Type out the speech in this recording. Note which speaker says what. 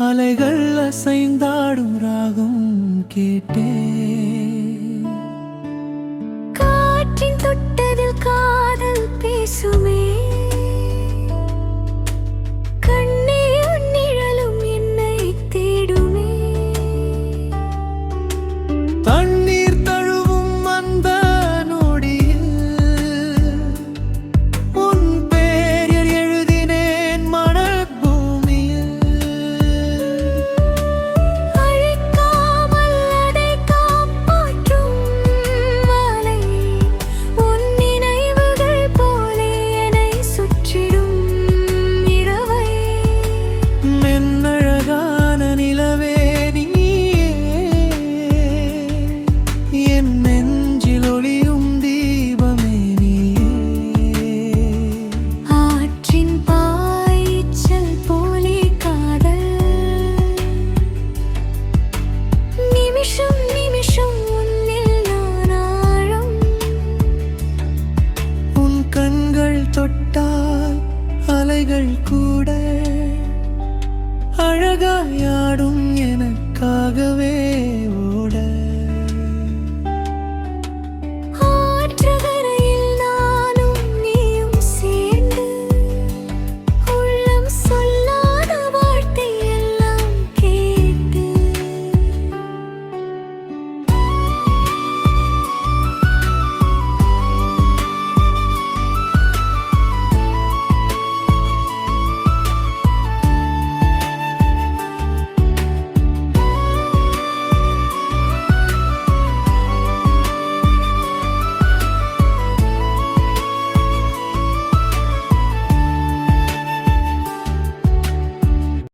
Speaker 1: அலைகள் அசைந்தாடும் ராகம் கேட்டே
Speaker 2: காற்றின் தொட்டதில் காதல் பேசுமே கண்ணே உன் நிழலும் என்னை தேடுமே
Speaker 1: தண்ணீர் தழுவும் அந்த நொடியில் உன் பெயர் எழுதினேன் மணல் பூமியில்
Speaker 2: அழைக்காமல் அதை காப்பாற்றும் மாலை உன் நினைவுகள் போலே என்னை சுற்றிடும் இரவை
Speaker 1: மென்னழகான நிலவே நீயே என் நெஞ்சில் ஒளியும் தீபமே நீயே
Speaker 2: ஆற்றின் பாய்ச்சல் போலே காதல் நிமிஷம் நிமிஷம் உன்னில் நான் ஆழம்
Speaker 1: உன் கண்கள் தொட்டால் அலைகள் கூட அழகாயாடும் எனக்காகவே